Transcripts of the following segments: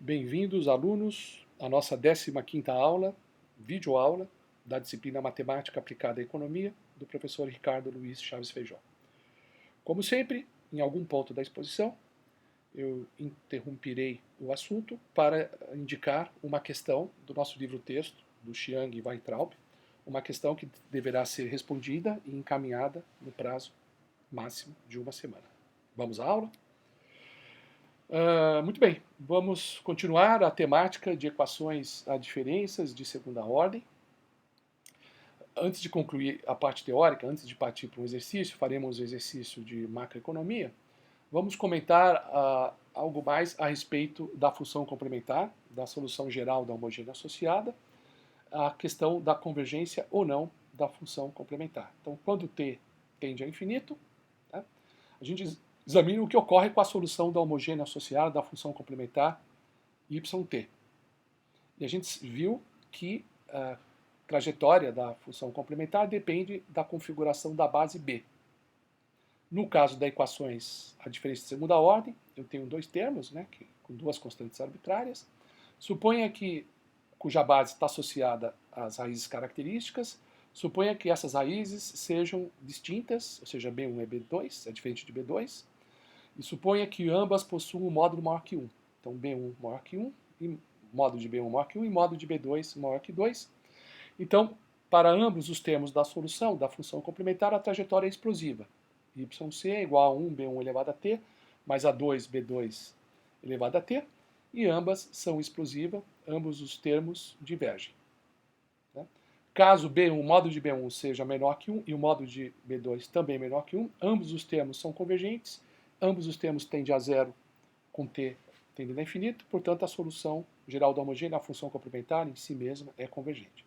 Bem-vindos, alunos, à nossa 15ª aula, videoaula, da disciplina Matemática Aplicada à Economia, do professor Ricardo Luiz Chaves Feijó. Como sempre, em algum ponto da exposição, eu interromperei o assunto para indicar uma questão do nosso livro-texto, do Chiang e Weintraub, uma questão que deverá ser respondida e encaminhada no prazo máximo de uma semana. Vamos à aula? Muito bem, vamos continuar a temática de equações a diferenças de segunda ordem. Antes de concluir a parte teórica, antes de partir para um exercício, faremos o exercício de macroeconomia. Vamos comentar algo mais a respeito da função complementar, da solução geral da homogênea associada, a questão da convergência ou não da função complementar. Então, quando t tende a infinito, tá, a gente examina o que ocorre com a solução da homogênea associada da função complementar yt. E a gente viu que a trajetória da função complementar depende da configuração da base B. No caso das equações a diferença de segunda ordem, eu tenho dois termos, né, com duas constantes arbitrárias. Suponha que cuja base está associada às raízes características. Suponha que essas raízes sejam distintas, ou seja, B1 é B2, é diferente de B2. E suponha que ambas possuam um módulo maior que 1. Então, B1 maior que 1, e módulo de B1 maior que 1 e módulo de B2 maior que 2. Então, para ambos os termos da solução da função complementar, a trajetória é explosiva. YC é igual a 1 B1 elevado a t, mais a 2 B2 elevado a t, e ambas são explosivas, ambos os termos divergem. Caso B1, o módulo de B1 seja menor que 1 e o módulo de B2 também menor que 1, ambos os termos são convergentes, ambos os termos tendem a zero com t tendendo a infinito, portanto a solução geral da homogênea, a função complementar em si mesma, é convergente.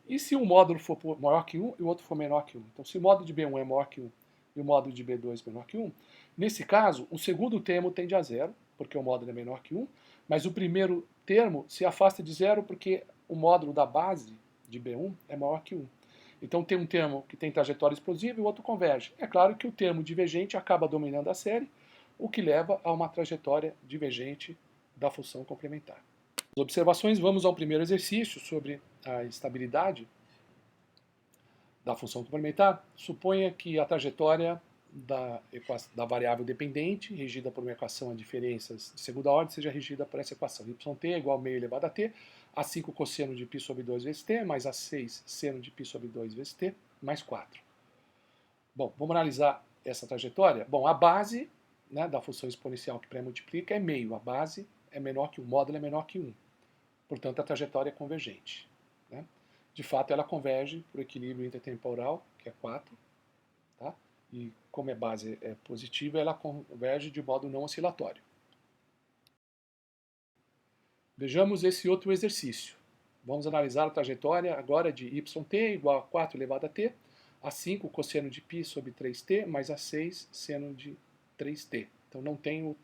E se um módulo for maior que 1 e o outro for menor que 1? Então, se o módulo de B1 é maior que 1 e o módulo de B2 é menor que 1, nesse caso, o segundo termo tende a zero, porque o módulo é menor que 1, mas o primeiro termo se afasta de zero porque o módulo da base de B1 é maior que 1. Então tem um termo que tem trajetória explosiva e o outro converge. É claro que o termo divergente acaba dominando a série, o que leva a uma trajetória divergente da função complementar. As observações, vamos ao primeiro exercício sobre a estabilidade da função complementar. Suponha que a trajetória da variável dependente, regida por uma equação a diferenças de segunda ordem, seja regida por essa equação. Yt é igual a meio elevado a t, a 5 cosseno de π sobre 2 vezes t, mais a 6 seno de π sobre 2 vezes t, mais 4. Bom, vamos analisar essa trajetória? Bom, a base, né, da função exponencial que pré-multiplica é meio. A base é menor que 1, o módulo é menor que 1. Portanto, a trajetória é convergente. Né? De fato, ela converge por equilíbrio intertemporal, que é 4. Tá? E como a base é positiva, ela converge de modo não oscilatório. Vejamos esse outro exercício. Vamos analisar a trajetória agora de yt igual a 4 elevado a t, a 5 cosseno de π sobre 3t, mais a 6 seno de 3t. Então não tem o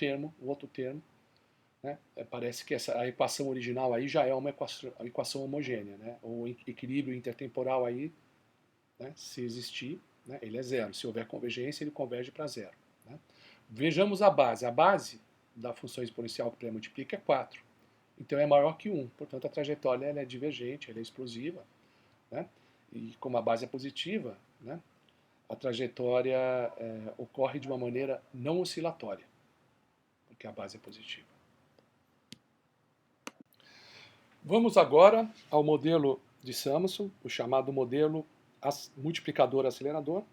outro termo. Né? Parece que a equação original aí já é uma equação homogênea. Né? O equilíbrio intertemporal aí, né, se existir, né, ele é zero. Se houver convergência, ele converge para zero. Né? Vejamos a base. A base da função exponencial que pré-multiplica é 4. Então é maior que 1. Portanto, a trajetória ela é divergente, ela é explosiva. Né? E como a base é positiva, né, a trajetória ocorre de uma maneira não oscilatória, porque a base é positiva. Vamos agora ao modelo de Samuelson, o chamado modelo multiplicador-acelerador.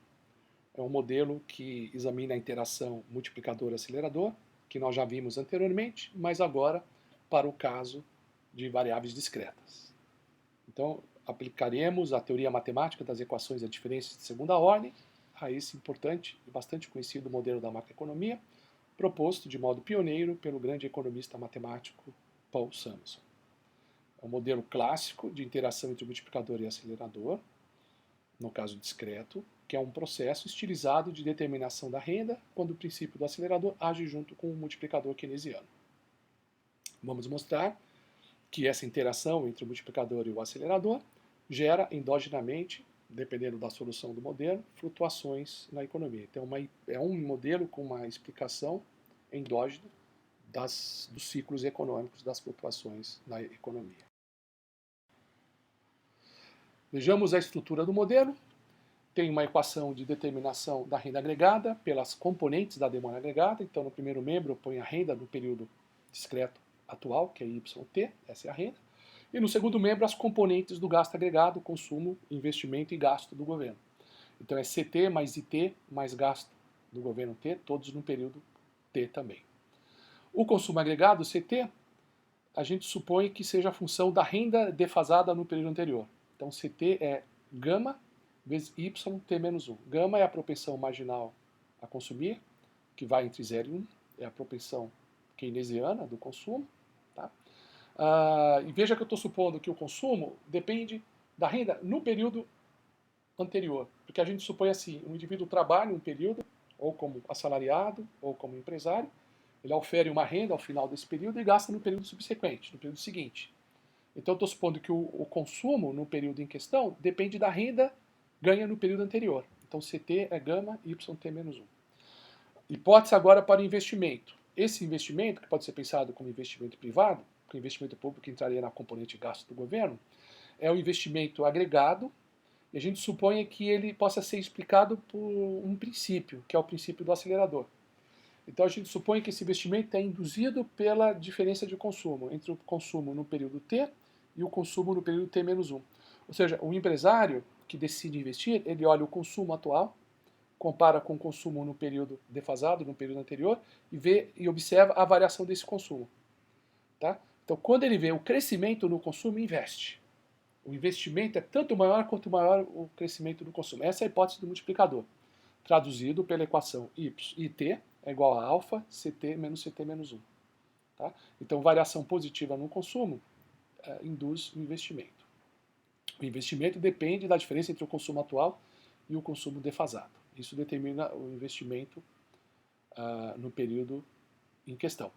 É um modelo que examina a interação multiplicador-acelerador, que nós já vimos anteriormente, mas agora para o caso de variáveis discretas. Então, aplicaremos a teoria matemática das equações a diferenças de segunda ordem, a esse importante e bastante conhecido modelo da macroeconomia, proposto de modo pioneiro pelo grande economista matemático Paul Samuelson. É um modelo clássico de interação entre multiplicador e acelerador, no caso discreto, que é um processo estilizado de determinação da renda quando o princípio do acelerador age junto com o multiplicador keynesiano. Vamos mostrar que essa interação entre o multiplicador e o acelerador gera endogenamente, dependendo da solução do modelo, flutuações na economia. Então é um modelo com uma explicação endógena dos ciclos econômicos, das flutuações na economia. Vejamos a estrutura do modelo. Tem uma equação de determinação da renda agregada pelas componentes da demanda agregada. Então, no primeiro membro, eu ponho a renda no período discreto atual, que é YT, essa é a renda. E no segundo membro, as componentes do gasto agregado, consumo, investimento e gasto do governo. Então, é CT mais IT mais gasto do governo T, todos no período T também. O consumo agregado, CT, a gente supõe que seja a função da renda defasada no período anterior. Então, CT é gama vezes YT menos 1. Gama é a propensão marginal a consumir, que vai entre 0 e 1. É a propensão keynesiana do consumo. Tá? E veja que eu estou supondo que o consumo depende da renda no período anterior. Porque a gente supõe assim, um indivíduo trabalha um período, ou como assalariado, ou como empresário, ele ofere uma renda ao final desse período e gasta no período subsequente, no período seguinte. Então eu estou supondo que o consumo no período em questão depende da renda ganha no período anterior. Então CT é gama YT menos 1. Hipótese agora para o investimento. Esse investimento, que pode ser pensado como investimento privado, porque o investimento público entraria na componente gasto do governo, é o investimento agregado, e a gente supõe que ele possa ser explicado por um princípio, que é o princípio do acelerador. Então a gente supõe que esse investimento é induzido pela diferença de consumo entre o consumo no período T e o consumo no período T menos 1. Ou seja, o empresário que decide investir, ele olha o consumo atual, compara com o consumo no período defasado, no período anterior, e vê e observa a variação desse consumo. Tá? Então, quando ele vê o crescimento no consumo, investe. O investimento é tanto maior quanto maior o crescimento do consumo. Essa é a hipótese do multiplicador, traduzido pela equação IT é igual a alfa CT menos CT menos 1. Tá? Então, variação positiva no consumo induz o investimento. O investimento depende da diferença entre o consumo atual e o consumo defasado. Isso determina o investimento no período em questão.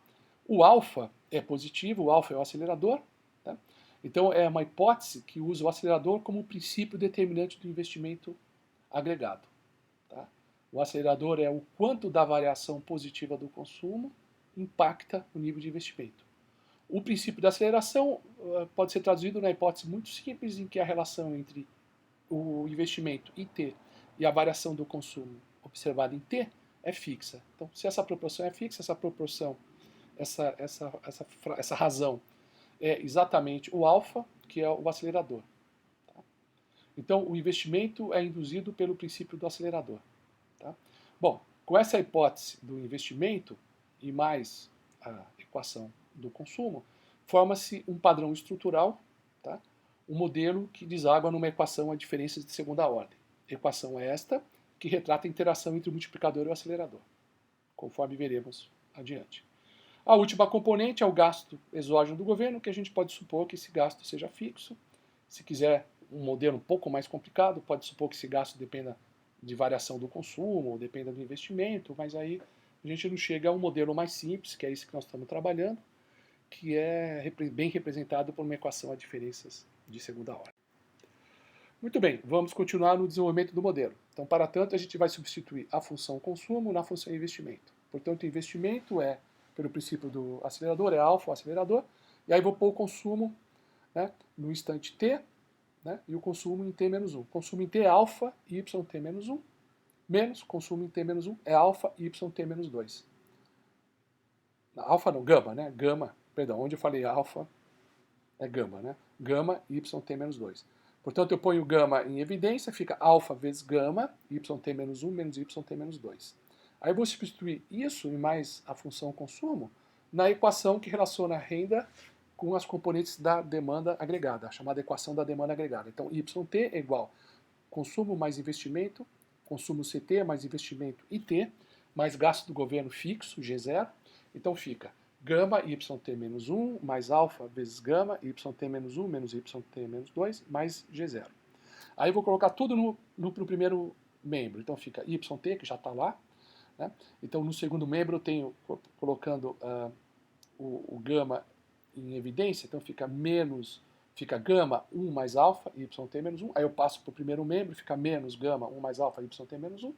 O alfa é positivo, o alfa é o acelerador. Tá? Então, é uma hipótese que usa o acelerador como princípio determinante do investimento agregado. Tá? O acelerador é o quanto da variação positiva do consumo impacta o nível de investimento. O princípio da aceleração pode ser traduzido na hipótese muito simples em que a relação entre o investimento em T e a variação do consumo observada em T é fixa. Então, se essa proporção é fixa, essa proporção, essa razão é exatamente o alfa, que é o acelerador. Tá? Então, o investimento é induzido pelo princípio do acelerador. Tá? Bom, com essa hipótese do investimento e mais a equação do consumo, forma-se um padrão estrutural, tá? Um modelo que deságua numa equação a diferenças de segunda ordem. Equação esta que retrata a interação entre o multiplicador e o acelerador, conforme veremos adiante. A última componente é o gasto exógeno do governo, que a gente pode supor que esse gasto seja fixo. Se quiser um modelo um pouco mais complicado, pode supor que esse gasto dependa de variação do consumo, ou dependa do investimento, mas aí a gente não chega a um modelo mais simples, que é esse que nós estamos trabalhando, que é bem representado por uma equação a diferenças de segunda ordem. Muito bem, vamos continuar no desenvolvimento do modelo. Então, para tanto, a gente vai substituir a função consumo na função investimento. Portanto, investimento é, pelo princípio do acelerador, é alfa, o acelerador, e aí vou pôr o consumo, né, no instante t, né, e o consumo em t menos 1. Consumo em t é alfa yt menos 1, menos consumo em t menos 1 é alfa yt menos 2. Alfa não, gama, né? Gama, perdão, onde eu falei alfa é gama, né? Gama yt menos 2. Portanto, eu ponho gama em evidência, fica alfa vezes gama, yt menos 1 menos yt menos 2. Aí eu vou substituir isso e mais a função consumo na equação que relaciona a renda com as componentes da demanda agregada, a chamada equação da demanda agregada. Então, YT é igual consumo mais investimento, consumo CT mais investimento IT, mais gasto do governo fixo, G0. Então fica gama YT menos 1 mais alfa vezes gama YT menos 1 menos YT menos 2 mais G0. Aí eu vou colocar tudo no primeiro membro. Então fica YT, que já está lá. Né? Então no segundo membro eu tenho colocando o gama em evidência, então fica gama 1 mais alfa, yt menos 1, aí eu passo para o primeiro membro, fica menos gama 1 mais alfa, yt menos 1.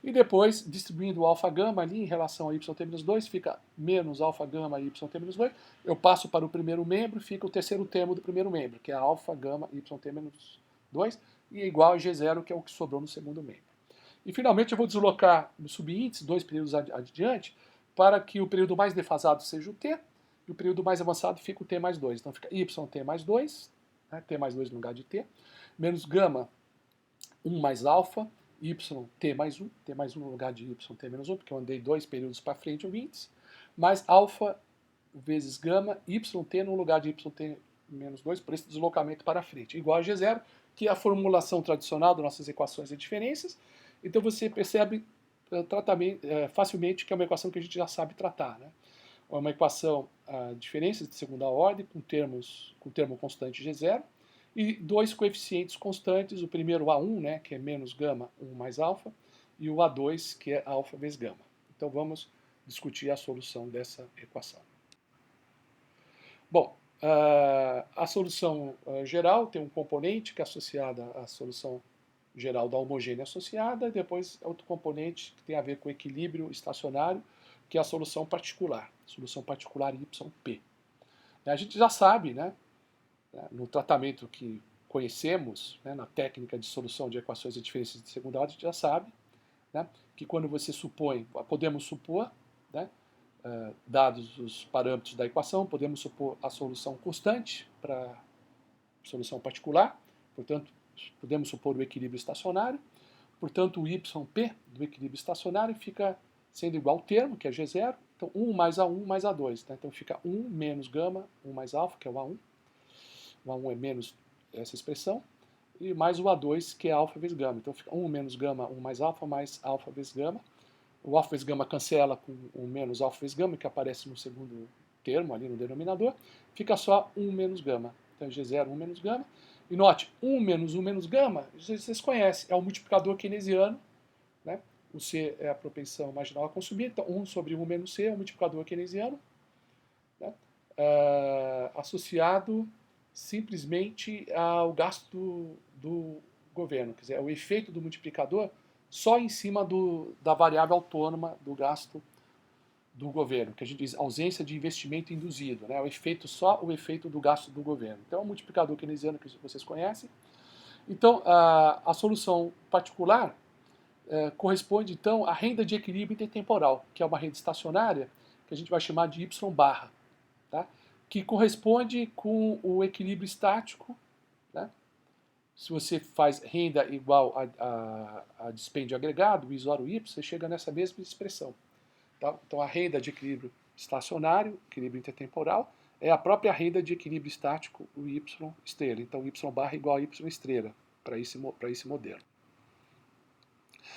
E depois, distribuindo o alfa gama ali em relação a yt-2, fica menos alfa gama yt-2. Eu passo para o primeiro membro, fica o terceiro termo do primeiro membro, que é alfa gama yt-2, e é igual a G0, que é o que sobrou no segundo membro. E finalmente eu vou deslocar no subíndice, 2 períodos adiante, para que o período mais defasado seja o t, e o período mais avançado fica o t mais 2. Então fica yt mais 2, né, t mais 2 no lugar de t, menos gama 1 mais alfa, yt mais 1 no lugar de yt menos 1, porque eu andei 2 períodos para frente o índice, mais alfa vezes gama, yt no lugar de yt menos 2, por esse deslocamento para frente, igual a G0, que é a formulação tradicional das nossas equações de diferenças. Então você percebe facilmente que é uma equação que a gente já sabe tratar, né? É uma equação diferenças de segunda ordem com termo constante G0, e 2 coeficientes constantes, o primeiro A1, né, que é menos gama 1 mais alfa, e o A2, que é alfa vezes gama. Então vamos discutir a solução dessa equação. Bom, a solução geral tem um componente que é associada à solução geral da homogênea associada, e depois outro componente que tem a ver com o equilíbrio estacionário, que é a solução particular YP. A gente já sabe, né, no tratamento que conhecemos, né, na técnica de solução de equações de diferenças de segunda ordem, a gente já sabe, né, que quando você podemos supor, né, dados os parâmetros da equação, podemos supor a solução constante para a solução particular, portanto, podemos supor o equilíbrio estacionário, portanto, o YP do equilíbrio estacionário fica sendo igual ao termo, que é G0, então 1 mais A1 mais A2, né? Então fica 1 menos gama, 1 mais alfa, que é o A1, o A1 é menos essa expressão, e mais o A2, que é alfa vezes gama, então fica 1 menos gama, 1 mais alfa vezes gama, o alfa vezes gama cancela com o menos alfa vezes gama, que aparece no segundo termo, ali no denominador, fica só 1 menos gama, então G0, 1 menos gama, e note, 1 menos gama, vocês conhecem, é o multiplicador keynesiano, né? O C é a propensão marginal a consumir, então 1 sobre 1 menos C é o multiplicador keynesiano, né? Associado simplesmente ao gasto do governo, quer dizer, o efeito do multiplicador só em cima da variável autônoma do gasto do governo, que a gente diz ausência de investimento induzido, né? Só o efeito do gasto do governo. Então é um multiplicador keynesiano que vocês conhecem. Então a solução particular corresponde então à renda de equilíbrio intertemporal, que é uma renda estacionária que a gente vai chamar de Y barra, tá? Que corresponde com o equilíbrio estático, né? Se você faz renda igual a dispêndio agregado, o I ora o Y, você chega nessa mesma expressão. Tá? Então a renda de equilíbrio estacionário, equilíbrio intertemporal, é a própria renda de equilíbrio estático, o Y estrela. Então Y barra igual a Y estrela para esse modelo.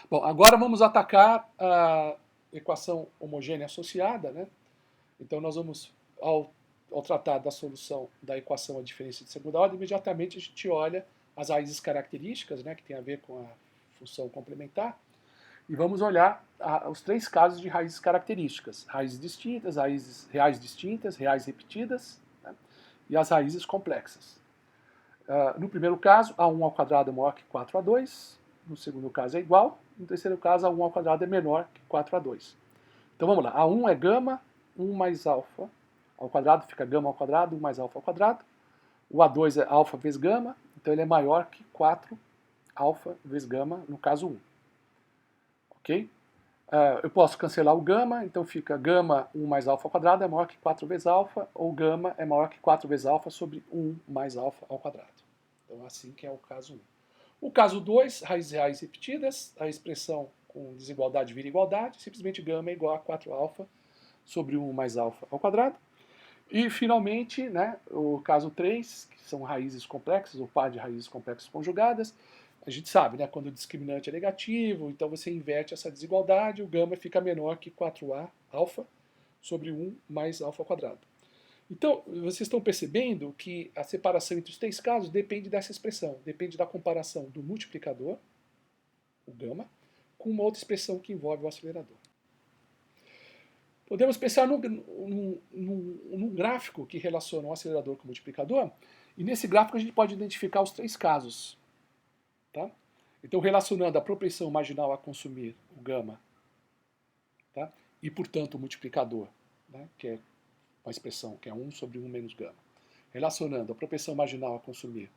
Bom, agora vamos atacar a equação homogênea associada, né? Então nós vamos, ao tratar da solução da equação a diferença de segunda ordem, imediatamente a gente olha as raízes características, né, que tem a ver com a função complementar, e vamos olhar os 3 casos de raízes características: raízes distintas, raízes reais distintas, reais repetidas, né, e as raízes complexas. No primeiro caso, A1 ao quadrado é maior que 4A2, no segundo caso é igual, no terceiro caso, A1 ao quadrado é menor que 4A2. Então vamos lá, A1 é gama, 1 mais alfa ao quadrado, fica gama ao quadrado, 1 mais alfa ao quadrado. O A2 é alfa vezes gama, então ele é maior que 4 alfa vezes gama, no caso 1. Ok? Eu posso cancelar o gama, então fica gama 1 mais alfa ao quadrado é maior que 4 vezes alfa, ou gama é maior que 4 vezes alfa sobre 1 mais alfa ao quadrado. Então assim que é o caso 1. O caso 2, raízes reais repetidas, a expressão com desigualdade vira igualdade, simplesmente gama é igual a 4 alfa sobre 1 mais alfa ao quadrado. E, finalmente, né, o caso 3, que são raízes complexas, ou par de raízes complexas conjugadas, a gente sabe, né, quando o discriminante é negativo, então você inverte essa desigualdade, o gama fica menor que 4a alfa sobre 1 mais alfa ao quadrado. Então, vocês estão percebendo que a separação entre os 3 casos depende dessa expressão, depende da comparação do multiplicador, o gama, com uma outra expressão que envolve o acelerador. Podemos pensar num gráfico que relaciona o acelerador com o multiplicador, e nesse gráfico a gente pode identificar os 3 casos. Tá? Então, relacionando a propensão marginal a consumir o gama, tá? E, portanto, o multiplicador, né? Que é uma expressão que é 1 sobre 1 menos gama. Relacionando a propensão marginal a consumir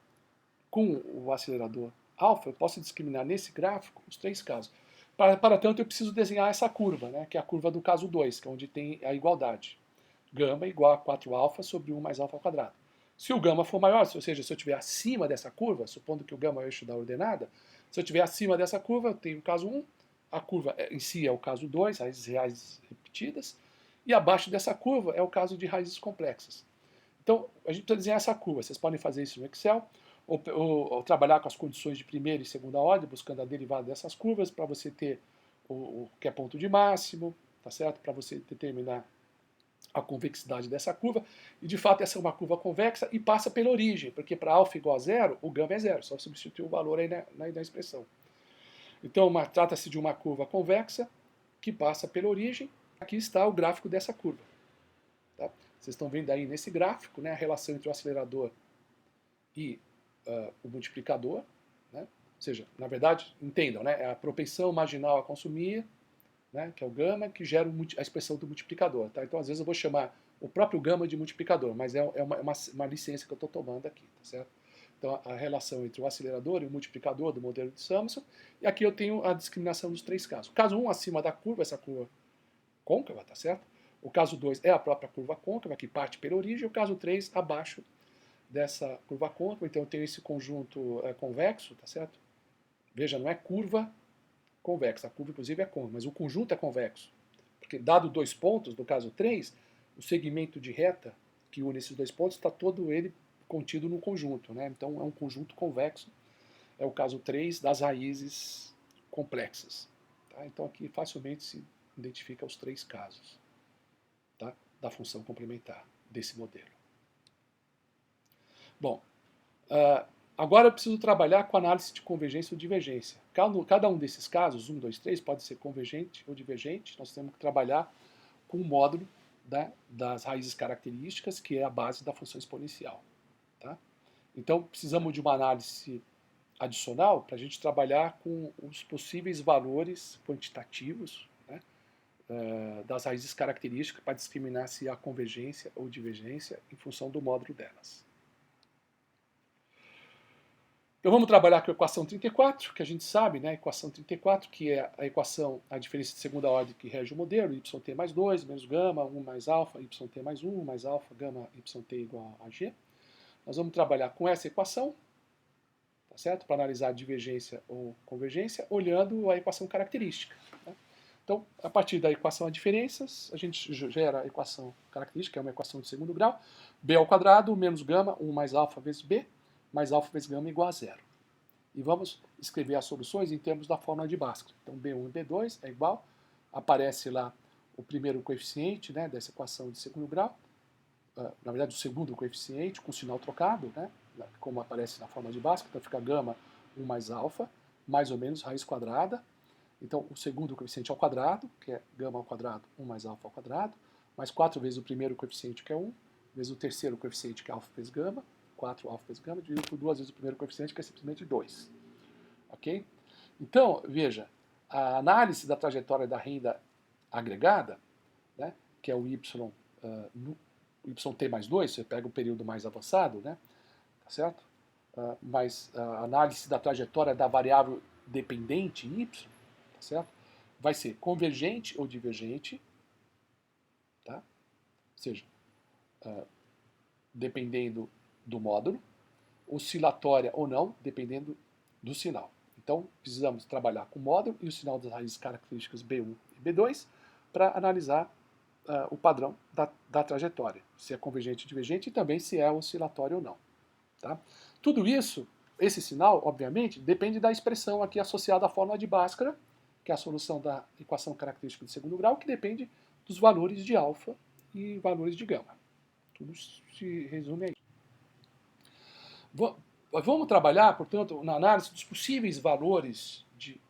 com o acelerador alfa, eu posso discriminar nesse gráfico os três casos. Para tanto, eu preciso desenhar essa curva, né? Que é a curva do caso 2, que é onde tem a igualdade. Gama igual a 4 alfa sobre 1 mais alfa ao quadrado. Se o gama for maior, ou seja, se eu estiver acima dessa curva, supondo que o gama é o eixo da ordenada, se eu estiver acima dessa curva, eu tenho o caso 1, a curva em si é o caso 2, raízes reais repetidas, e abaixo dessa curva é o caso de raízes complexas. Então, a gente precisa desenhar essa curva. Vocês podem fazer isso no Excel, ou trabalhar com as condições de primeira e segunda ordem, buscando a derivada dessas curvas, para você ter o que é ponto de máximo, tá certo? Para você determinar a convexidade dessa curva, e de fato essa é uma curva convexa e passa pela origem, porque para alfa igual a zero, o gama é zero, só substituir o valor aí na expressão. Então trata-se de uma curva convexa que passa pela origem. Aqui está o gráfico dessa curva. Tá? Vocês estão vendo aí nesse gráfico, né, a relação entre o acelerador e o multiplicador. Né? Ou seja, na verdade, entendam, né, é a propensão marginal a consumir, né, que é o gama, que gera a expressão do multiplicador. Tá? Então, às vezes, eu vou chamar o próprio gama de multiplicador, mas é uma licença que eu estou tomando aqui. Tá certo? Então, a relação entre o acelerador e o multiplicador do modelo de Samuelson, e aqui eu tenho a discriminação dos três casos. O caso 1, acima da curva, essa curva côncava, tá certo? O caso 2 é a própria curva côncava, que parte pela origem, o caso 3, abaixo dessa curva côncava, então eu tenho esse conjunto convexo, tá certo? Veja, não é curva convexa, a curva inclusive é côncava, mas o conjunto é convexo. Porque dado dois pontos, no caso 3, o segmento de reta que une esses dois pontos está todo ele contido no conjunto, né? Então é um conjunto convexo, é o caso 3 das raízes complexas. Tá? Então aqui facilmente se identifica os três casos, tá? Da função complementar desse modelo. Bom, agora eu preciso trabalhar com análise de convergência ou divergência. Cada um desses casos, 1, 2, 3, pode ser convergente ou divergente. Nós temos que trabalhar com o módulo das raízes características, que é a base da função exponencial. Tá? Então, precisamos de uma análise adicional para a gente trabalhar com os possíveis valores quantitativos, né, das raízes características para discriminar se há convergência ou divergência em função do módulo delas. Então vamos trabalhar com a equação 34, que a gente sabe, né? A equação 34, que é a equação, a diferença de segunda ordem que rege o modelo, yt mais 2, menos gama, 1 mais alfa, yt mais 1, mais alfa, gama, yt igual a g. Nós vamos trabalhar com essa equação, tá certo? Para analisar a divergência ou convergência, olhando a equação característica. Né? Então, a partir da equação de diferenças, a gente gera a equação característica, que é uma equação de segundo grau, b ao quadrado menos gama, 1 mais alfa vezes b, mais alfa vezes gama igual a zero. E vamos escrever as soluções em termos da fórmula de Bhaskara. Então, B1 e B2 é igual, aparece lá o primeiro coeficiente, né, dessa equação de segundo grau, na verdade o segundo coeficiente com sinal trocado, né, como aparece na fórmula de Bhaskara, então fica gama 1 mais alfa, mais ou menos raiz quadrada. Então, o segundo coeficiente ao quadrado, que é gama ao quadrado, 1 mais alfa ao quadrado, mais 4 vezes o primeiro coeficiente, que é 1, vezes o terceiro coeficiente, que é alfa vezes gama, 4 alfa vezes gama, dividido por 2 vezes o primeiro coeficiente, que é simplesmente 2. Ok? Então, veja, a análise da trajetória da renda agregada, né, que é o y, yt mais 2, você pega o período mais avançado, né, tá certo? Mas a análise da trajetória da variável dependente y, tá certo? Vai ser convergente ou divergente, tá? Ou seja, dependendo do módulo, oscilatória ou não, dependendo do sinal. Então, precisamos trabalhar com o módulo e o sinal das raízes características B1 e B2 para analisar o padrão da trajetória, se é convergente ou divergente e também se é oscilatório ou não. Tá? Tudo isso, esse sinal, obviamente, depende da expressão aqui associada à fórmula de Bhaskara, que é a solução da equação característica de segundo grau, que depende dos valores de alfa e valores de gama. Tudo se resume aí. Vamos trabalhar, portanto, na análise dos possíveis valores de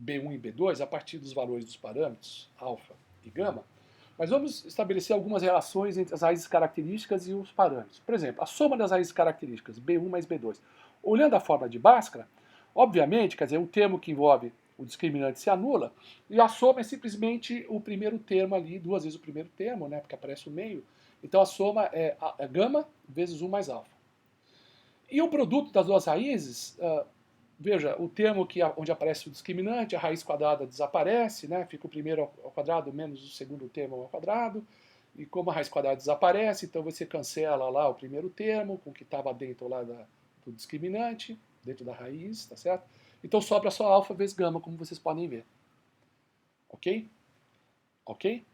B1 e B2 a partir dos valores dos parâmetros alfa e gama, mas vamos estabelecer algumas relações entre as raízes características e os parâmetros. Por exemplo, a soma das raízes características B1 mais B2. Olhando a fórmula de Bhaskara, Obviamente, quer dizer, um termo que envolve o discriminante se anula, e a soma é simplesmente o primeiro termo ali, duas vezes o primeiro termo, né, porque aparece o meio. Então a soma é gama vezes 1 mais alfa. E o produto das duas raízes, veja, o termo onde aparece o discriminante, a raiz quadrada desaparece, né, fica o primeiro ao quadrado menos o segundo termo ao quadrado, e como a raiz quadrada desaparece, então você cancela lá o primeiro termo, com o que estava dentro lá do discriminante, dentro da raiz, tá certo? Então sobra só alfa vezes gama, como vocês podem ver. Ok? Ok?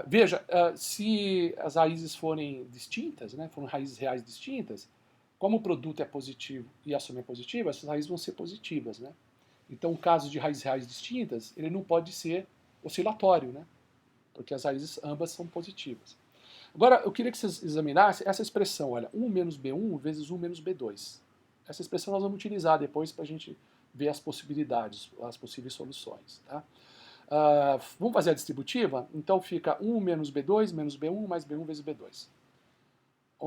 Veja, se as raízes forem distintas, né, forem raízes reais distintas, como o produto é positivo e a soma é positiva, essas raízes vão ser positivas. Né? Então, o caso de raízes reais distintas, ele não pode ser oscilatório, né? Porque as raízes ambas são positivas. Agora, eu queria que vocês examinassem essa expressão, olha, 1 menos B1 vezes 1 menos B2. Essa expressão nós vamos utilizar depois para a gente ver as possibilidades, as possíveis soluções. Tá? Vamos fazer a distributiva? Então fica 1 menos B2 menos B1 mais B1 vezes B2.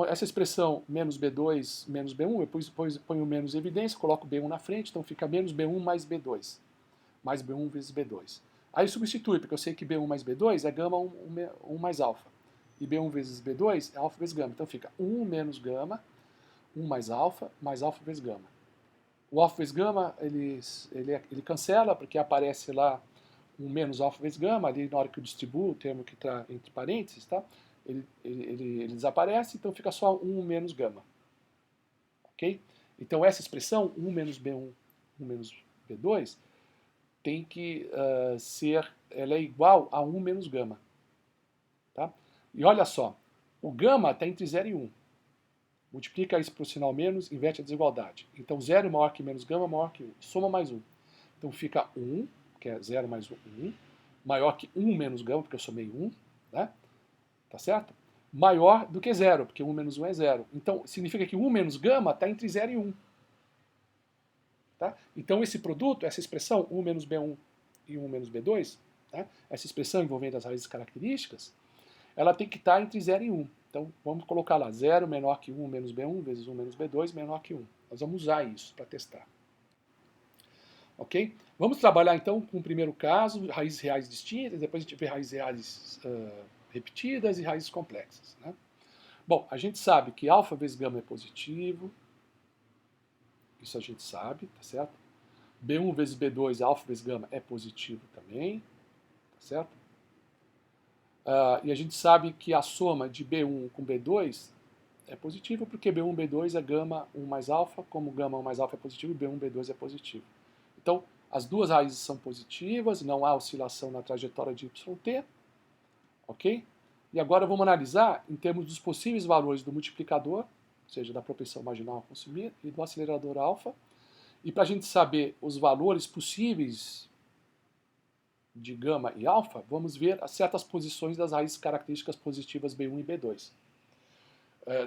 Essa expressão menos B2 menos B1, eu ponho menos em evidência, coloco B1 na frente, então fica menos B1 mais B2, mais B1 vezes B2. Aí substitui, porque eu sei que B1 mais B2 é gama 1 mais alfa. E B1 vezes B2 é alfa vezes gama. Então fica 1 menos gama, 1 mais alfa vezes gama. O alfa vezes gama, ele cancela, porque aparece lá 1 menos alfa vezes gama, ali na hora que eu distribuo o termo que está entre parênteses, tá? Ele desaparece, então fica só 1 menos gama. Ok? Então essa expressão, 1 menos B1, 1 menos B2, tem que ela é igual a 1 menos gama. Tá? E olha só, o gama está entre 0 e 1. Multiplica isso por sinal menos, inverte a desigualdade. Então 0 maior que menos gama maior que 1. Soma mais 1. Então fica 1, que é 0 mais 1, maior que 1 menos gama, porque eu somei 1, né? Tá certo? Maior do que 0, porque 1 menos 1 é 0. Então significa que 1 menos gama está entre 0 e 1. Tá? Então esse produto, essa expressão 1 menos B1 e 1 menos B2, tá? Essa expressão envolvendo as raízes características, ela tem que estar entre 0 e 1. Então, vamos colocar lá, 0 menor que 1 menos B1 vezes 1 menos B2 menor que 1. Nós vamos usar isso para testar. Ok? Vamos trabalhar, então, com o primeiro caso, raízes reais distintas, depois a gente vê raízes reais repetidas e raízes complexas. Né? Bom, a gente sabe que alfa vezes gama é positivo, isso a gente sabe, tá certo? B1 vezes B2, alfa vezes gama é positivo também, tá certo? E a gente sabe que a soma de B1 com B2 é positiva porque B1 B2 é gama 1 mais alfa, como gama 1 mais alfa é positivo, B1 B2 é positivo. Então, as duas raízes são positivas, não há oscilação na trajetória de YT, ok? E agora vamos analisar em termos dos possíveis valores do multiplicador, ou seja, da propensão marginal a consumir, e do acelerador alfa. E para a gente saber os valores possíveis de gama e alfa, vamos ver certas posições das raízes características positivas B1 e B2.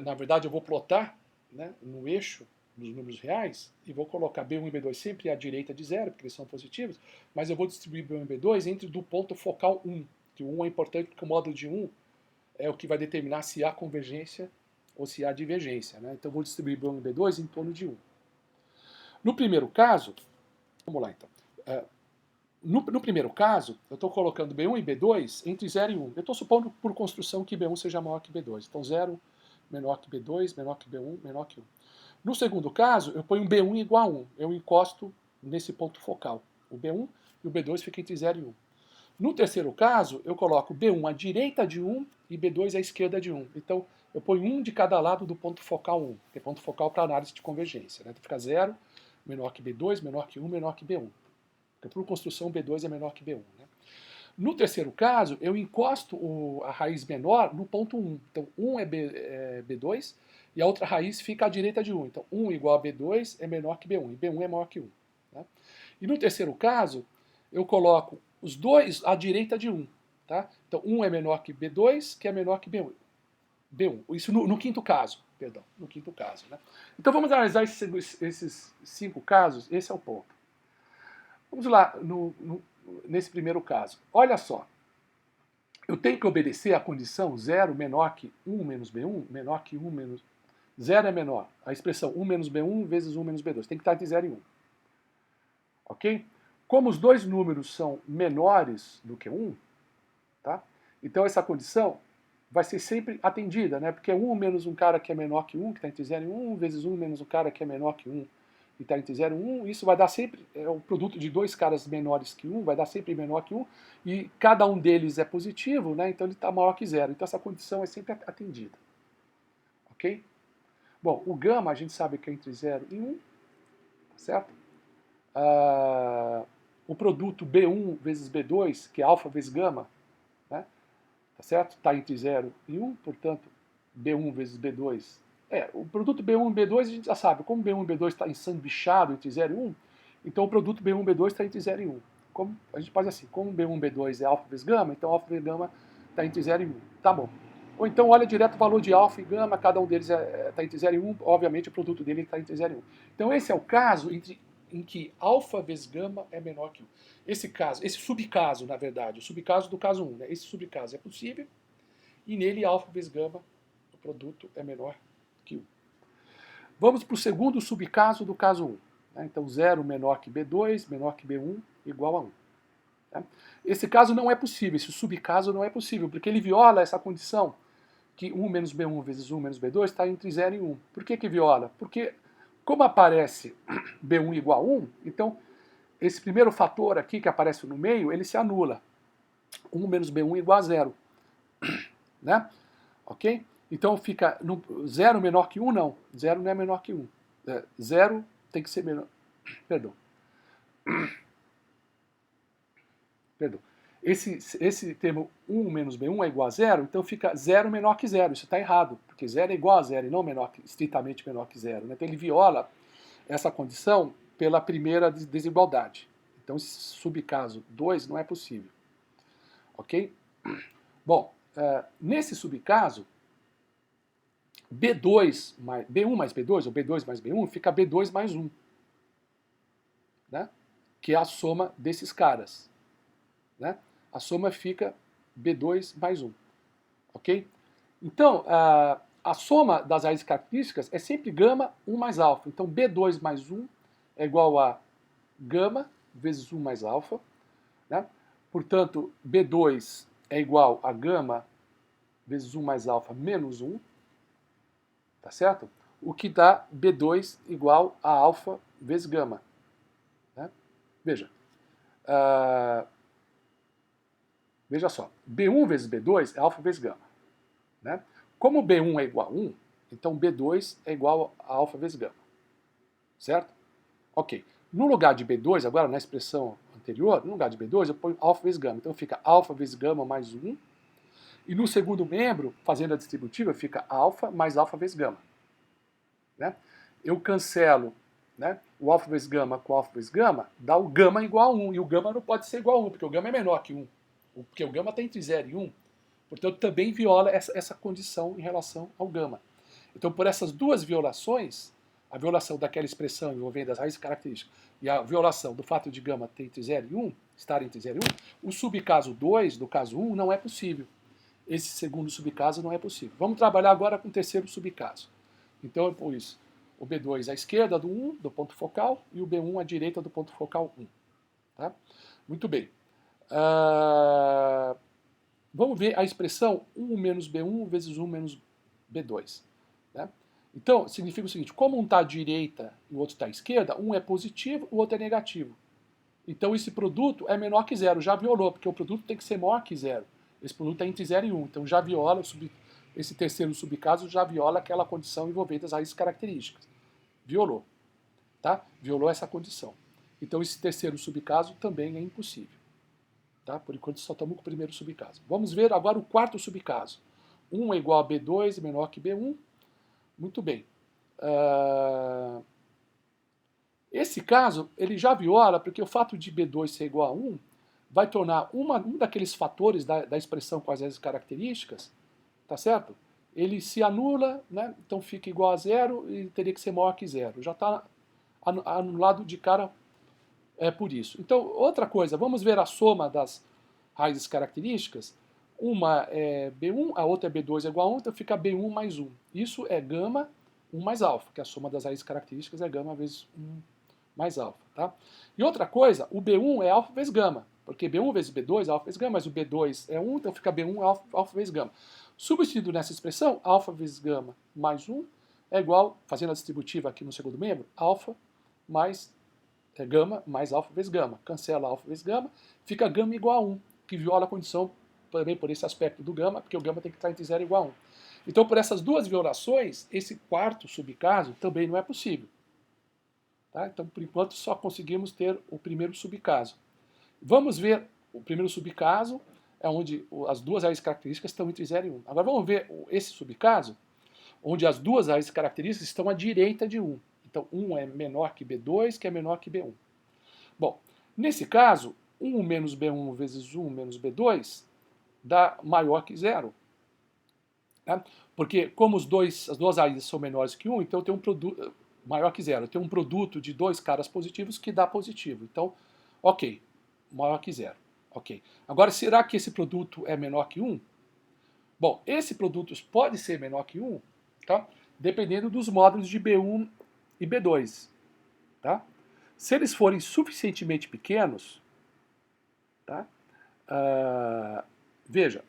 Na verdade, eu vou plotar, né, no eixo dos números reais e vou colocar B1 e B2 sempre à direita de zero, porque eles são positivos, mas eu vou distribuir B1 e B2 entre do ponto focal 1, que o 1 é importante porque o módulo de 1 é o que vai determinar se há convergência ou se há divergência. Né? Então, eu vou distribuir B1 e B2 em torno de 1. No primeiro caso, vamos lá então. No primeiro caso, eu estou colocando B1 e B2 entre 0 e 1. Eu estou supondo, por construção, que B1 seja maior que B2. Então, 0 menor que B2, menor que B1, menor que 1. No segundo caso, eu ponho B1 igual a 1. Eu encosto nesse ponto focal. O B1 e o B2 ficam entre 0 e 1. No terceiro caso, eu coloco B1 à direita de 1 e B2 à esquerda de 1. Então, eu ponho um de cada lado do ponto focal 1, que é ponto focal para análise de convergência. Né? Então, fica 0, menor que B2, menor que 1, menor que B1. Porque por construção, B2 é menor que B1. Né? No terceiro caso, eu encosto a raiz menor no ponto 1. Então, 1 é B2 e a outra raiz fica à direita de 1. Então, 1 igual a B2 é menor que B1 e B1 é maior que 1. Tá? E no terceiro caso, eu coloco os dois à direita de 1. Tá? Então, 1 é menor que B2, que é menor que B1. Isso no quinto caso. Perdão, no quinto caso. Né? Então, vamos analisar esses 5 casos. Esse é o ponto. Vamos lá, nesse primeiro caso. Olha só. Eu tenho que obedecer à condição 0 menor que 1 menos B1, menor que 1 menos... 0 é menor. A expressão 1 menos B1 vezes 1 menos B2. Tem que estar entre 0 e 1. ok? Como os dois números são menores do que 1, tá? Então essa condição vai ser sempre atendida, né? Porque 1 menos um cara que é menor que 1, que está entre 0 e 1, vezes 1 menos um cara que é menor que 1, e está entre 0 e 1, isso vai dar sempre, é o produto de dois caras menores que 1, vai dar sempre menor que 1, e cada um deles é positivo, né? Então ele está maior que 0. Então essa condição é sempre atendida, ok? Bom, o gama a gente sabe que é entre 0 e 1, tá certo? O produto B1 vezes B2, que é alfa vezes gama, né? Tá certo? Está entre 0 e 1, portanto, B1 vezes B2. O produto B1 e B2 a gente já sabe, como B1 e B2 está ensanduichado entre 0 e 1, então o produto B1 e B2 está entre 0 e 1. Como, a gente faz assim, como B1 e B2 é alfa vezes gama, então alfa vezes gama está entre 0 e 1. Tá bom. Ou então olha direto o valor de alfa e gama, cada um deles está entre 0 e 1, obviamente o produto dele está entre 0 e 1. Então esse é o caso em que alfa vezes gama é menor que 1. Esse caso, esse subcaso, na verdade, o subcaso do caso 1, né? Esse subcaso é possível, e nele alfa vezes gama, o produto é menor que 1. Vamos para o segundo subcaso do caso 1. Né? Então 0 menor que B2, menor que B1, igual a 1. Tá? Esse caso não é possível, esse subcaso não é possível, porque ele viola essa condição que 1 menos B1 vezes 1 menos B2 está entre 0 e 1. Por que viola? Porque como aparece B1 igual a 1, então esse primeiro fator aqui que aparece no meio, ele se anula. 1 menos B1 igual a 0. Né? Ok? Então fica 0 menor que 1, não. 0 não é menor que 1. 0 tem que ser menor. Perdão. Perdão. Esse termo 1 menos B1 é igual a 0, então fica 0 menor que 0. Isso está errado, porque 0 é igual a 0 e não estritamente menor que 0. Né? Então ele viola essa condição pela primeira desigualdade. Então esse subcaso 2 não é possível. Ok? Bom, nesse subcaso, B1 mais B2, ou B2 mais B1, fica B2 mais 1. Né? Que é a soma desses caras. Né? A soma fica B2 mais 1. Ok? Então, a soma das raízes características é sempre gama 1 mais alfa. Então, B2 mais 1 é igual a gama vezes 1 mais alfa. Né? Portanto, B2 é igual a gama vezes 1 mais alfa menos 1. Tá certo? O que dá B2 igual a alfa vezes gama. Né? Veja. Veja só. B1 vezes B2 é alfa vezes gama. Né? Como B1 é igual a 1, então B2 é igual a alfa vezes gama. Certo? Ok. No lugar de B2, agora na expressão anterior, no lugar de B2 eu ponho alfa vezes gama. Então fica alfa vezes gama mais 1. E no segundo membro, fazendo a distributiva, fica alfa mais alfa vezes gama. Né? Eu cancelo, né, o alfa vezes gama com alfa vezes gama, dá o gama igual a 1. E o gama não pode ser igual a 1, porque o gama é menor que 1. Porque o gama está entre 0 e 1. Portanto, também viola essa condição em relação ao gama. Então, por essas duas violações, a violação daquela expressão envolvendo as raízes características e a violação do fato de gama ter entre 0 e 1, estar entre 0 e 1, o subcaso 2 do caso 1 não é possível. Esse segundo subcaso não é possível. Vamos trabalhar agora com o terceiro subcaso. Então, por isso, o B2 à esquerda do 1, do ponto focal, e o B1 à direita do ponto focal 1. Tá? Muito bem. Vamos ver a expressão 1 menos B1 vezes 1 menos B2. Né? Então, significa o seguinte, como um está à direita e o outro está à esquerda, um é positivo, o outro é negativo. Então esse produto é menor que 0, já violou, porque o produto tem que ser maior que 0. Esse produto é entre 0 e 1, então já viola, esse terceiro subcaso já viola aquela condição envolvendo as raízes características. Violou. Tá? Violou essa condição. Então esse terceiro subcaso também é impossível. Tá? Por enquanto só estamos com o primeiro subcaso. Vamos ver agora o quarto subcaso. 1 é igual a B2 menor que B1. Muito bem. Esse caso, ele já viola, porque o fato de B2 ser igual a 1 vai tornar um daqueles fatores da expressão com as características, tá certo? Ele se anula, né? Então fica igual a 0 e teria que ser maior que 0. Já está anulado de cara por isso. Então, outra coisa, vamos ver a soma das raízes características. Uma é B1, a outra é B2 é igual a 1, então fica B1 mais 1. Isso é gama 1 mais alfa, que a soma das raízes características é gama vezes 1 mais alfa. Tá? E outra coisa, o B1 é alfa vezes gama, porque B1 vezes B2 é alfa vezes gama, mas o B2 é 1, então fica B1 alfa vezes gama. Substituído nessa expressão, alfa vezes gama mais 1 é igual, fazendo a distributiva aqui no segundo membro, alfa mais gama mais alfa vezes gama. Cancela alfa vezes gama, fica gama igual a 1, que viola a condição também por esse aspecto do gama, porque o gama tem que estar entre 0 e igual a 1. Então, por essas duas violações, esse quarto subcaso também não é possível. Tá? Então, por enquanto, só conseguimos ter o primeiro subcaso. Vamos ver o primeiro subcaso, é onde as duas raízes características estão entre 0 e 1. Agora vamos ver esse subcaso, onde as duas raízes características estão à direita de 1. Então, 1 é menor que B2, que é menor que B1. Bom, nesse caso, 1 menos B1 vezes 1 menos B2 dá maior que 0. Tá? Porque como as duas raízes são menores que 1, então eu tenho um produto maior que 0. Eu tenho um produto de dois caras positivos que dá positivo. Então, ok, maior que 0. Ok. Agora, será que esse produto é menor que 1? Bom, esse produto pode ser menor que 1, tá? Dependendo dos módulos de B1 e B2. Tá? Se eles forem suficientemente pequenos, tá? Veja,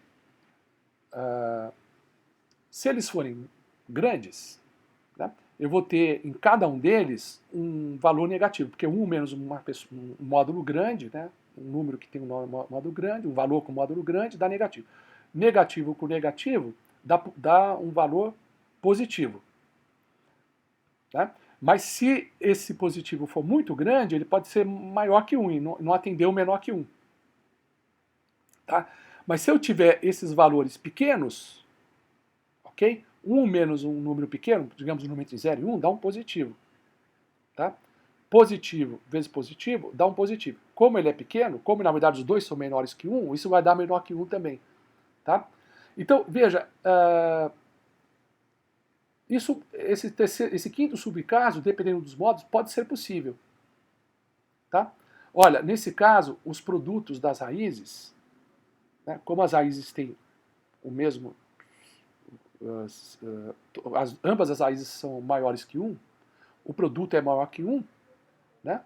se eles forem grandes, né, eu vou ter em cada um deles um valor negativo, porque 1 menos um módulo grande, né, um número que tem um módulo grande, um valor com módulo grande, dá negativo. Negativo com negativo dá um valor positivo. Tá? Mas se esse positivo for muito grande, ele pode ser maior que 1 e não atender o menor que 1. Tá? Mas se eu tiver esses valores pequenos, ok? 1 menos um número pequeno, digamos um número entre 0 e 1, dá um positivo. Tá? Positivo vezes positivo dá um positivo. Como ele é pequeno, como na verdade os dois são menores que 1, isso vai dar menor que 1 também. Tá? Então, veja, esse quinto subcaso, dependendo dos modos, pode ser possível. Tá? Olha, nesse caso, os produtos das raízes, né, como as raízes têm o mesmo, ambas as raízes são maiores que 1, o produto é maior que 1, né?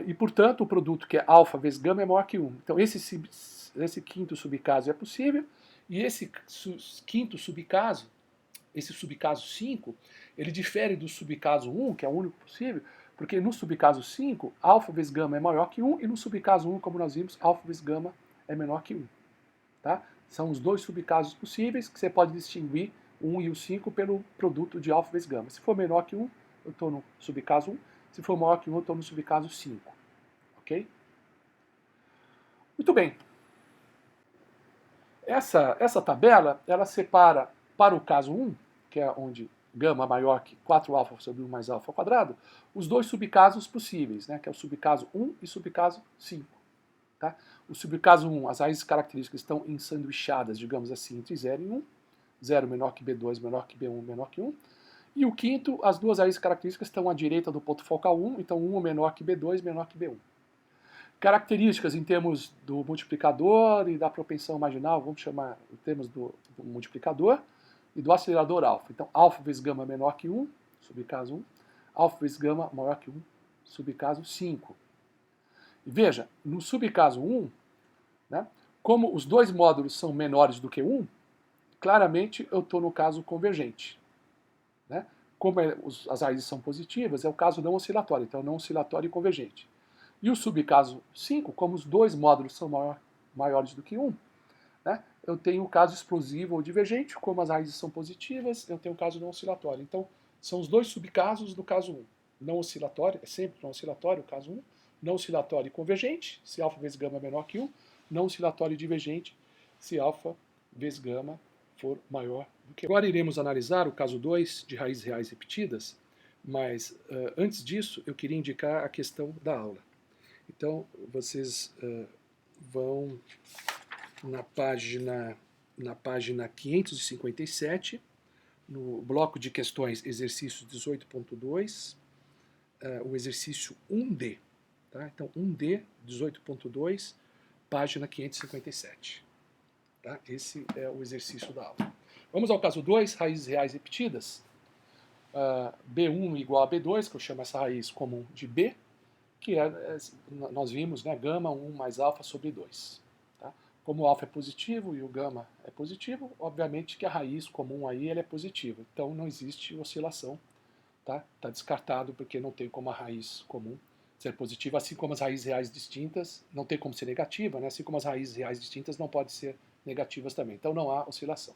E, portanto, o produto que é alfa vezes gama é maior que 1. Então, esse quinto subcaso é possível, e esse quinto subcaso, esse subcaso 5, ele difere do subcaso 1, que é o único possível, porque no subcaso 5, alfa vezes gama é maior que 1, e no subcaso 1, como nós vimos, alfa vezes gama é menor que 1. Tá? São os dois subcasos possíveis, que você pode distinguir o 1 e o 5 pelo produto de alfa vezes gama. Se for menor que 1, eu estou no subcaso 1. Se for maior que 1, eu estou no subcaso 5. Ok? Muito bem. Essa tabela, ela separa para o caso 1, que é onde gama maior que 4α sobre 1 mais α ao quadrado, os dois subcasos possíveis, né, que é o subcaso 1 e subcaso 5. Tá? O subcaso 1, as raízes características estão ensanduichadas, digamos assim, entre 0 e 1. 0 menor que B2, menor que B1, menor que 1. E o quinto, as duas raízes características estão à direita do ponto focal 1, então 1 é menor que B2, menor que B1. Características em termos do multiplicador e da propensão marginal, vamos chamar em termos do multiplicador e do acelerador alfa. Então, alfa vezes gama menor que 1, subcaso 1. Alfa vezes gama maior que 1, subcaso 5. E veja, no subcaso 1, né, como os dois módulos são menores do que 1, claramente eu estou no caso convergente. Né? Como as raízes são positivas, é o caso não oscilatório, então não oscilatório e convergente. E o subcaso 5, como os dois módulos são maiores do que 1, né, eu tenho o caso explosivo ou divergente, como as raízes são positivas, eu tenho o caso não oscilatório. Então, são os dois subcasos do caso 1. Não oscilatório, é sempre não oscilatório o caso 1, não oscilatório e convergente, se alfa vezes gama é menor que 1, não oscilatório e divergente, se alfa vezes gama for maior do que 1. Agora iremos analisar o caso 2 de raízes reais repetidas, mas antes disso eu queria indicar a questão da aula. Então, vocês vão na página 557, no bloco de questões exercício 18.2, o exercício 1D. Tá? Então, 1D, 18.2, página 557. Tá? Esse é o exercício da aula. Vamos ao caso 2, raízes reais repetidas. B1 igual a B2, que eu chamo essa raiz comum de B, que nós vimos, né, gama 1 mais alfa sobre 2. Tá? Como o alfa é positivo e o gama é positivo, obviamente que a raiz comum aí ela é positiva. Então não existe oscilação. Tá? Tá descartado porque não tem como a raiz comum ser positiva, assim como as raízes reais distintas não tem como ser negativa, né? Assim como as raízes reais distintas não podem ser negativas também. Então não há oscilação.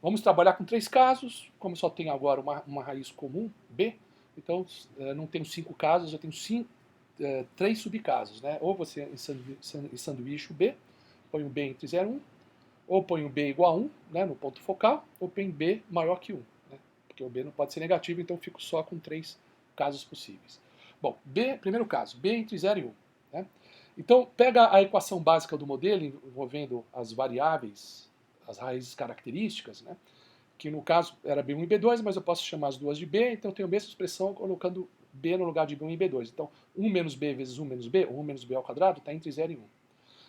Vamos trabalhar com 3 casos, como só tem agora uma raiz comum, B, então não tenho 5 casos, eu tenho 3 subcasos. Né? Ou você ensanduíche o B, põe o B entre 0 e 1, ou põe o B igual a 1, né, no ponto focal, ou põe B maior que 1. Né? Porque o B não pode ser negativo, então eu fico só com 3 casos possíveis. Bom, primeiro caso, B entre 0 e 1. Né? Então, pega a equação básica do modelo envolvendo as variáveis, as raízes características, né? Que no caso era B1 e B2, mas eu posso chamar as duas de B, então eu tenho a mesma expressão colocando B no lugar de B1 e B2. Então, 1 menos B vezes 1 menos B, ou 1 menos B ao quadrado, está entre 0 e 1.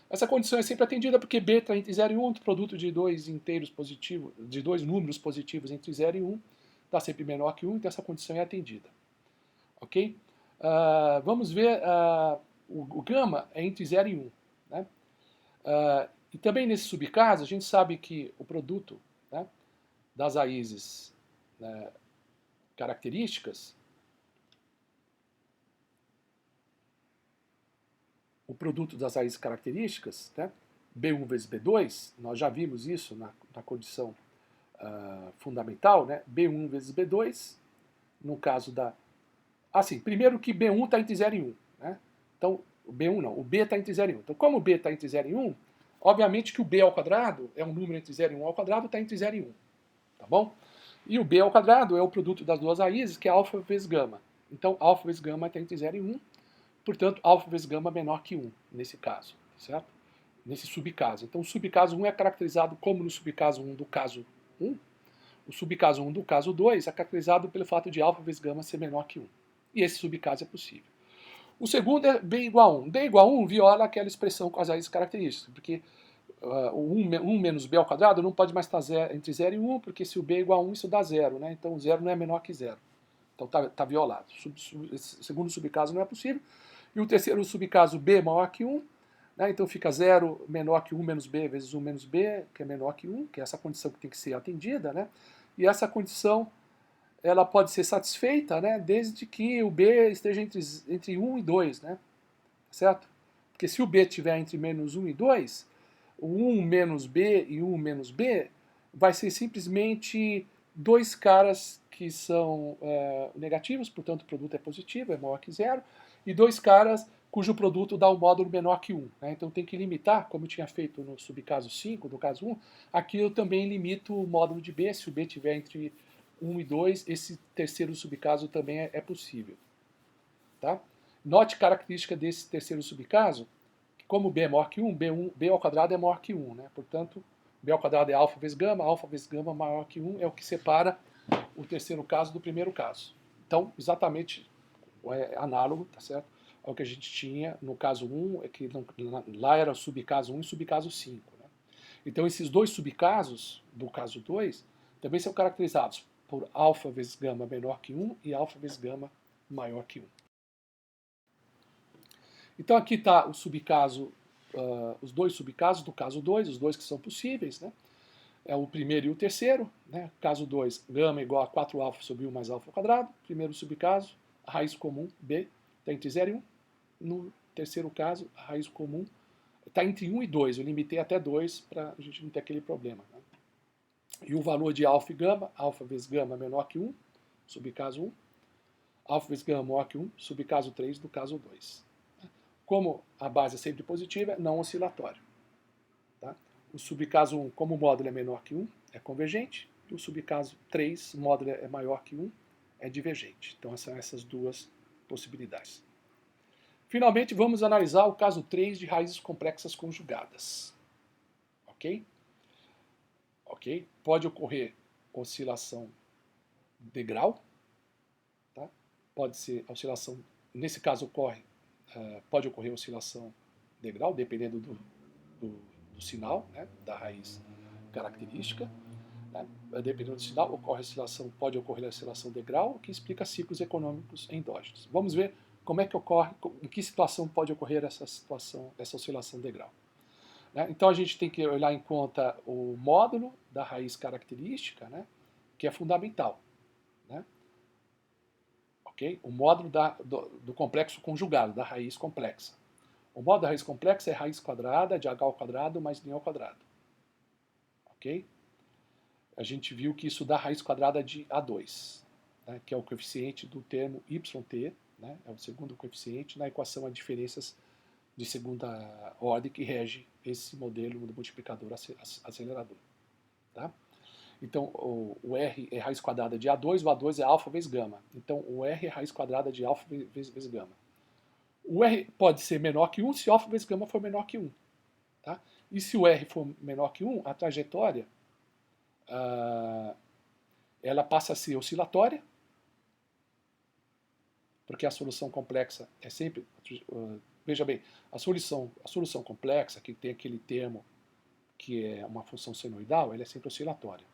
Essa condição é sempre atendida porque B está entre 0 e 1, o produto de dois inteiros positivos, de dois números positivos entre 0 e 1, está sempre menor que 1, então essa condição é atendida. Ok? Vamos ver, o gama é entre 0 e 1. Né? E também nesse subcaso, a gente sabe que o produto, né, das raízes, né, características, o produto das raízes características, né, B1 vezes B2, nós já vimos isso na condição fundamental, né, B1 vezes B2, no caso da... Assim, primeiro que B1 está entre 0 e 1. Né? Então, o B1 não, o B está entre 0 e 1. Então, como o B está entre 0 e 1, obviamente que o B ao quadrado é um número entre 0 e 1 ao quadrado, está entre 0 e 1. Tá bom? E o B ao quadrado é o produto das duas raízes, que é alfa vezes gama. Então, alfa vezes gama está entre 0 e 1. Portanto, alfa vezes gama é menor que 1, nesse caso. Certo? Nesse subcaso. Então, o subcaso 1 é caracterizado como no subcaso 1 do caso 1. O subcaso 1 do caso 2 é caracterizado pelo fato de alfa vezes gama ser menor que 1. E esse subcaso é possível. O segundo é B igual a 1. B igual a 1 viola aquela expressão com as raízes características, porque o 1 menos B ao quadrado não pode mais estar entre 0 e 1, porque se o B é igual a 1, isso dá 0. Né? Então 0 não é menor que 0. Então está violado. Esse segundo subcaso não é possível. E o terceiro subcaso, B maior que 1. Né? Então fica 0 menor que 1 menos B vezes 1 menos B, que é menor que 1, que é essa condição que tem que ser atendida. Né? E essa condição ela pode ser satisfeita, né, desde que o B esteja entre 1 e 2, né, certo? Porque se o B estiver entre menos 1 e 2, o 1 menos B e 1 menos B vai ser simplesmente dois caras que são negativos, portanto o produto é positivo, é maior que 0, e dois caras cujo produto dá um módulo menor que 1. Né? Então tem que limitar, como eu tinha feito no subcaso 5, do caso 1, aqui eu também limito o módulo de B, se o B estiver entre 1 e 2, esse terceiro subcaso também é possível. Tá? Note característica desse terceiro subcaso, que como B é maior que 1, B ao quadrado é maior que 1. Né? Portanto, B ao quadrado é alfa vezes gama maior que 1 é o que separa o terceiro caso do primeiro caso. Então, exatamente análogo, tá certo? Ao que a gente tinha no caso 1, que lá era subcaso 1 e subcaso 5. Né? Então, esses dois subcasos do caso 2 também são caracterizados por alfa vezes gama menor que 1 e alfa vezes gama maior que 1. Então aqui está o subcaso, os dois subcasos do caso 2, os dois que são possíveis, né? É o primeiro e o terceiro, né? Caso 2, gama igual a 4 alfa sobre 1 mais alfa ao quadrado. Primeiro subcaso, a raiz comum, B, está entre 0 e 1. No terceiro caso, a raiz comum está entre 1 e 2. Eu limitei até 2 para a gente não ter aquele problema. Né? E o valor de alfa e gama, alfa vezes gama menor que 1, subcaso 1. Alfa vezes gama maior que 1, subcaso 3 do caso 2. Como a base é sempre positiva, é não oscilatório. Tá? O subcaso 1, como o módulo é menor que 1, é convergente. E o subcaso 3, o módulo é maior que 1, é divergente. Então, são essas duas possibilidades. Finalmente, vamos analisar o caso 3 de raízes complexas conjugadas. Ok? Ok? Pode ocorrer oscilação de grau. Tá? Pode ser oscilação, nesse caso pode ocorrer oscilação de grau, dependendo do sinal, né, da raiz característica. né? Dependendo do sinal, pode ocorrer a oscilação degrau, o que explica ciclos econômicos endógenos. Vamos ver como é que ocorre, em que situação pode ocorrer essa oscilação degrau. Né? Então a gente tem que olhar em conta o módulo da raiz característica, né? Que é fundamental. Né? Okay? O módulo do complexo conjugado, da raiz complexa. O módulo da raiz complexa é raiz quadrada de h ao quadrado mais n ao quadrado. Ok? A gente viu que isso dá raiz quadrada de A2, né, que é o coeficiente do termo yt, né, é o segundo coeficiente na equação a diferenças de segunda ordem que rege esse modelo do multiplicador acelerador. Tá? Então, o R é raiz quadrada de A2, o A2 é alfa vezes gama. Então, o R é raiz quadrada de alfa vezes gama. O R pode ser menor que 1 se alfa vezes gama for menor que 1. Tá? E se o R for menor que 1, a trajetória ela passa a ser oscilatória, porque a solução complexa é sempre... veja bem, a solução complexa, que tem aquele termo que é uma função senoidal, ela é sempre oscilatória.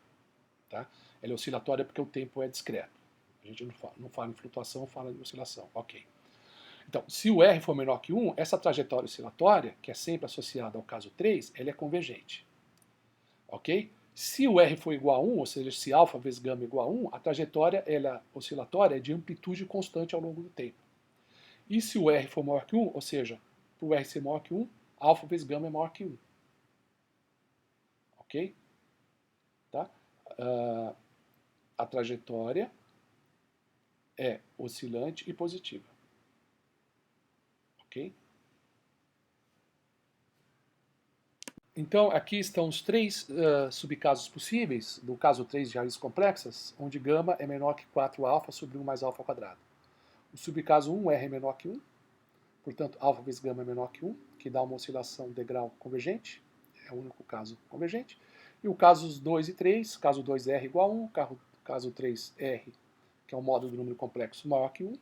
Tá? Ela é oscilatória porque o tempo é discreto. A gente não fala em flutuação, fala em oscilação. Ok. Então, se o R for menor que 1, essa trajetória oscilatória, que é sempre associada ao caso 3, ela é convergente. Ok? Se o R for igual a 1, ou seja, se alfa vezes gama é igual a 1, a trajetória oscilatória é de amplitude constante ao longo do tempo. E se o R for maior que 1, ou seja, para o R ser maior que 1, alfa vezes gama é maior que 1. Ok? Tá? A trajetória é oscilante e positiva. Ok? Então, aqui estão os três subcasos possíveis, do caso 3 de raízes complexas, onde gama é menor que 4α sobre 1 mais α ao quadrado. O subcaso 1, R é menor que 1, portanto, alfa vezes gama é menor que 1, que dá uma oscilação degrau convergente, é o único caso convergente. E o casos 2 e 3, caso 2 R igual a 1, caso 3 R, que é o módulo do número complexo, maior que 1,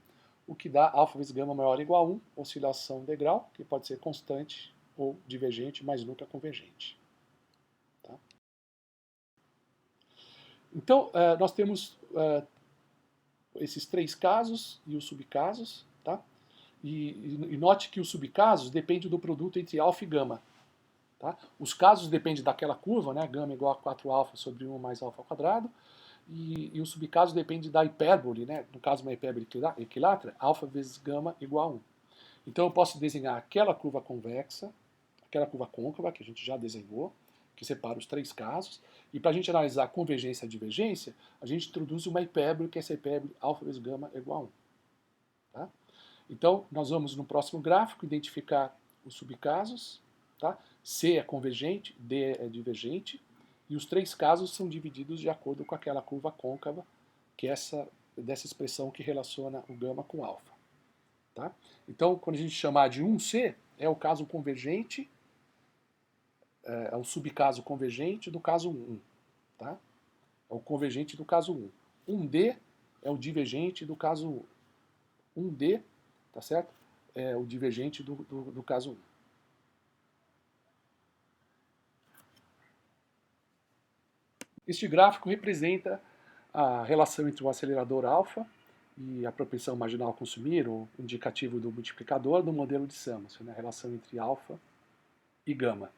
o que dá alfa vezes gama maior ou igual a 1, oscilação degrau, que pode ser constante ou divergente, mas nunca convergente. Tá? Então, nós temos esses três casos e os subcasos, tá? E note que os subcasos dependem do produto entre alfa e gama. Tá? Os casos dependem daquela curva, né? Gama igual a 4α sobre 1 mais alfa ao quadrado, e o subcaso depende da hipérbole, né? No caso, uma hipérbole equilátera, alfa vezes gama igual a 1. Então eu posso desenhar aquela curva convexa, aquela curva côncava que a gente já desenhou, que separa os três casos, e para a gente analisar a convergência e a divergência, a gente introduz uma hipérbole, que é essa hipérbole alfa vezes gama é igual a 1. Tá? Então, nós vamos no próximo gráfico identificar os subcasos, tá? C é convergente, D é divergente, e os três casos são divididos de acordo com aquela curva côncava, que é dessa expressão que relaciona o gama com alfa. Tá? Então, quando a gente chamar de 1C, é o caso convergente, é o subcaso convergente do caso 1. Tá? É o convergente do caso 1. 1D é o divergente do caso 1. 1D, tá certo? É o divergente do caso 1. Este gráfico representa a relação entre o acelerador alfa e a propensão marginal a consumir, o indicativo do multiplicador do modelo de Samuelson, né? A relação entre alfa e gama.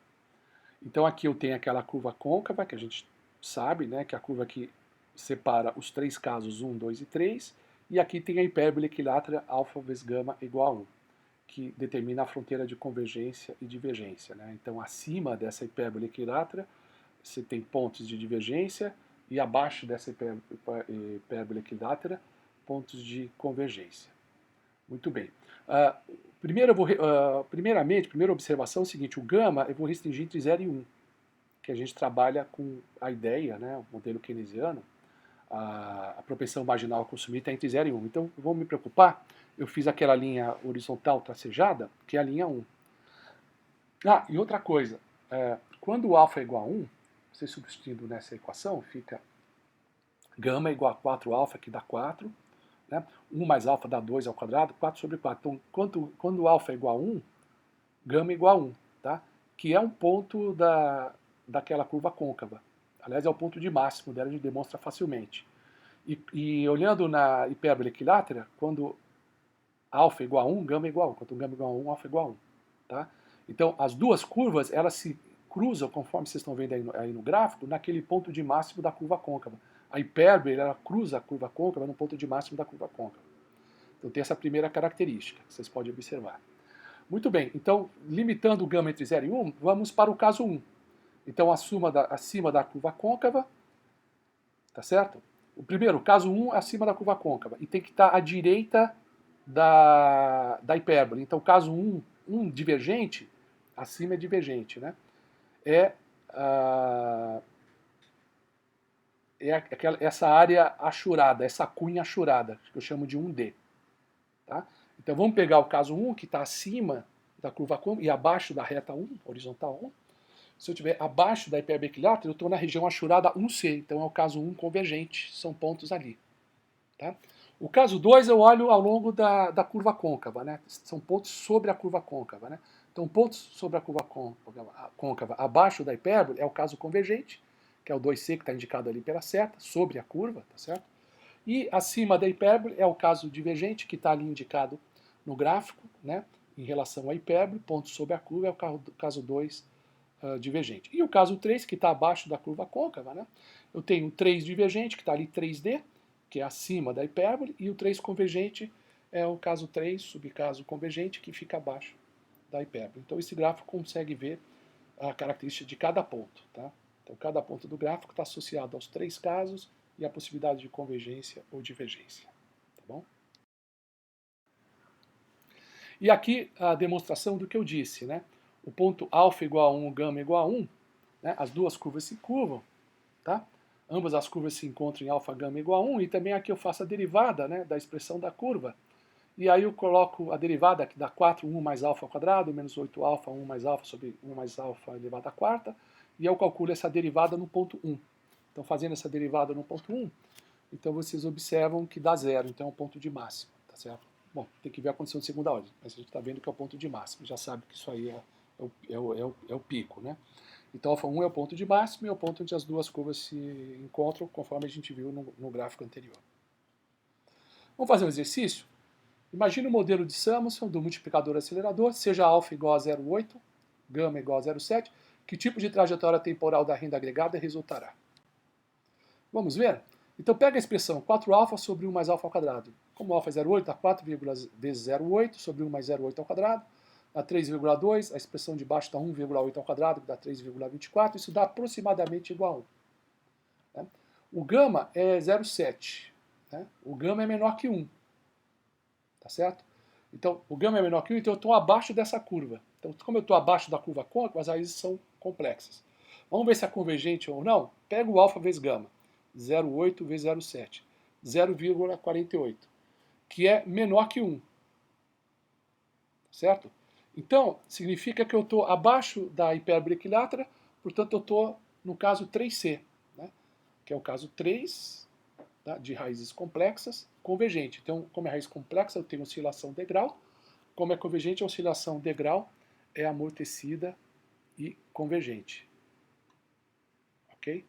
Então aqui eu tenho aquela curva côncava, que a gente sabe, né, que é a curva que separa os três casos 1, 2 e 3, e aqui tem a hipérbole equilátera alfa vezes gama igual a 1, que determina a fronteira de convergência e divergência. Né? Então acima dessa hipérbole equilátera você tem pontos de divergência e abaixo dessa hipérbole equilátera pontos de convergência. Muito bem. Primeiramente, primeira observação é o seguinte, o gama eu vou restringir entre 0 e 1, que a gente trabalha com a ideia, né, o modelo keynesiano, a propensão marginal a consumir está entre 0 e 1. Então, vou me preocupar, eu fiz aquela linha horizontal tracejada, que é a linha 1. E outra coisa, quando o alfa é igual a 1, você substituindo nessa equação, fica gama igual a 4α, que dá 4, né? 1 mais alfa dá 2 ao quadrado, 4 sobre 4. Então, quando o alfa é igual a 1, gama é igual a 1, tá? Que é um ponto daquela curva côncava. Aliás, é o ponto de máximo dela, a gente demonstra facilmente. E olhando na hipérbole equilátera, quando alfa é igual a 1, gama é igual a 1. Quando gama é igual a 1, alfa é igual a 1. Tá? Então, as duas curvas, elas se cruzam, conforme vocês estão vendo aí no gráfico, naquele ponto de máximo da curva côncava. A hipérbole, ela cruza a curva côncava no ponto de máximo da curva côncava. Então, tem essa primeira característica, que vocês podem observar. Muito bem, então, limitando o gama entre 0 e 1, vamos para o caso 1. Então, acima da curva côncava, tá certo? O primeiro, caso 1, acima da curva côncava. E tem que estar à direita da hipérbole. Então, caso 1 divergente, acima é divergente, né? Essa área achurada, essa cunha achurada, que eu chamo de 1D. Tá? Então, vamos pegar o caso 1, que está acima da curva côncava e abaixo da reta 1, horizontal 1. Se eu estiver abaixo da hipérbole equilátera, eu estou na região achurada 1C, então é o caso 1 convergente, são pontos ali. Tá? O caso 2 eu olho ao longo da curva côncava, né? São pontos sobre a curva côncava. Né? Então, pontos sobre a curva côncava abaixo da hipérbole é o caso convergente, que é o 2C que está indicado ali pela seta, sobre a curva, tá certo? E acima da hipérbole é o caso divergente, que está ali indicado no gráfico, né? Em relação à hipérbole, pontos sobre a curva é o caso 2 divergente. E o caso 3, que está abaixo da curva côncava, né? Eu tenho o 3 divergente, que está ali 3D, que é acima da hipérbole, e o 3 convergente é o caso 3, subcaso convergente, que fica abaixo da hipérbole. Então esse gráfico consegue ver a característica de cada ponto. Tá? Então cada ponto do gráfico está associado aos 3 casos e a possibilidade de convergência ou divergência. Tá bom? E aqui a demonstração do que eu disse, né? O ponto alfa igual a 1, gama igual a 1, né? As duas curvas se curvam, tá? Ambas as curvas se encontram em alfa, gama igual a 1, e também aqui eu faço a derivada, né, da expressão da curva. E aí eu coloco a derivada que dá 4, 1 mais alfa ao quadrado, menos 8 alfa, 1 mais alfa sobre 1 mais alfa elevado à quarta, e eu calculo essa derivada no ponto 1. Então, fazendo essa derivada no ponto 1, então vocês observam que dá zero, então é um ponto de máximo, tá certo? Bom, tem que ver a condição de segunda ordem, mas a gente está vendo que é o ponto de máximo, já sabe que isso aí é o pico, né? Então, alfa 1 é o ponto de máximo e é o ponto onde as duas curvas se encontram, conforme a gente viu no gráfico anterior. Vamos fazer um exercício? Imagine o modelo de Samuelson do multiplicador acelerador, seja alfa igual a 0,8, gama igual a 0,7, que tipo de trajetória temporal da renda agregada resultará? Vamos ver? Então pega a expressão 4α sobre 1 mais alfa ao quadrado. Como alfa é 0,8, dá 4 vezes 0,8 sobre 1 mais 0,8 ao quadrado. Dá 3,2, a expressão de baixo dá 1,8 ao quadrado, que dá 3,24. Isso dá aproximadamente igual a 1. Né? O gama é 0,7. Né? O gama é menor que 1. Tá certo? Então, o gama é menor que 1, então eu estou abaixo dessa curva. Então, como eu estou abaixo da curva côncava, as raízes são complexas. Vamos ver se é convergente ou não? Pega o alfa vezes gama. 0,8 vezes 0,7. 0,48. Que é menor que 1. Certo? Então, significa que eu estou abaixo da hipérbole equilátera, portanto eu estou no caso 3C, né? Que é o caso 3, tá? De raízes complexas, convergente. Então, como é raiz complexa, eu tenho oscilação degrau. Como é convergente, a oscilação degrau é amortecida e convergente. Ok?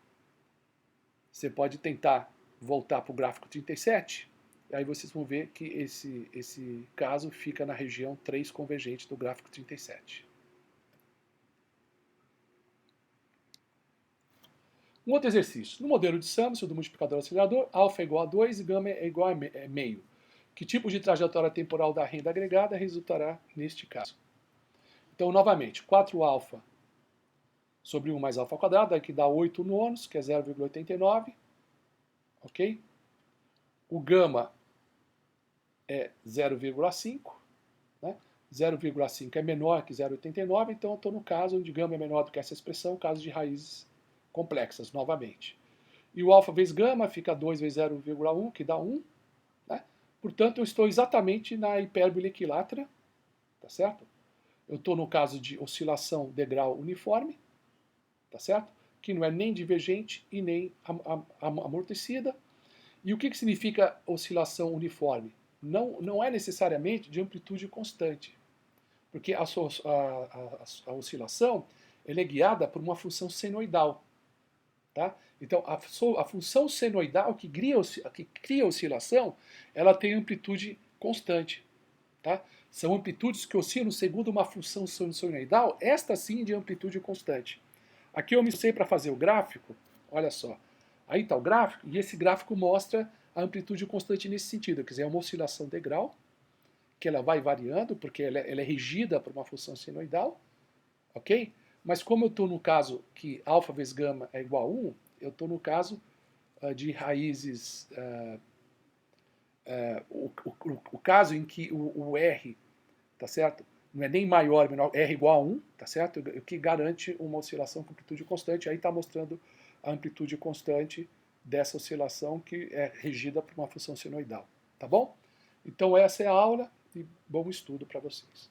Você pode tentar voltar para o gráfico 37, e aí vocês vão ver que esse caso fica na região 3 convergente do gráfico 37. Um outro exercício. No modelo de Samuelson do multiplicador acelerador, alfa é igual a 2 e gama é igual a meio. Que tipo de trajetória temporal da renda agregada resultará neste caso? Então, novamente, 4α sobre 1 mais alfa ao quadrado, que dá 8 nonos, que é 0,89. Ok? O gama é 0,5. Né? 0,5 é menor que 0,89, então eu estou no caso onde gama é menor do que essa expressão, caso de raízes complexas, novamente. E o alfa vezes gama fica 2 vezes 0,1, que dá 1. Né? Portanto, eu estou exatamente na hipérbole equilátera, tá certo? Eu estou no caso de oscilação degrau uniforme, tá certo? Que não é nem divergente e nem amortecida. E o que significa oscilação uniforme? Não é necessariamente de amplitude constante, porque a oscilação ela é guiada por uma função senoidal. Tá? Então, a função senoidal que cria a oscilação, ela tem amplitude constante. Tá? São amplitudes que oscilam segundo uma função senoidal, esta sim de amplitude constante. Aqui eu me sei para fazer o gráfico, olha só. Aí está o gráfico, e esse gráfico mostra a amplitude constante nesse sentido. Quer dizer, é uma oscilação de grau, que ela vai variando, porque ela é regida por uma função senoidal, ok? Mas como eu estou no caso que alfa vezes gama é igual a 1, eu estou no caso de raízes, o caso em que o R, tá certo? Não é nem maior, menor, R igual a 1, tá certo? O que garante uma oscilação com amplitude constante. Aí está mostrando a amplitude constante dessa oscilação que é regida por uma função senoidal, tá bom? Então essa é a aula e bom estudo para vocês.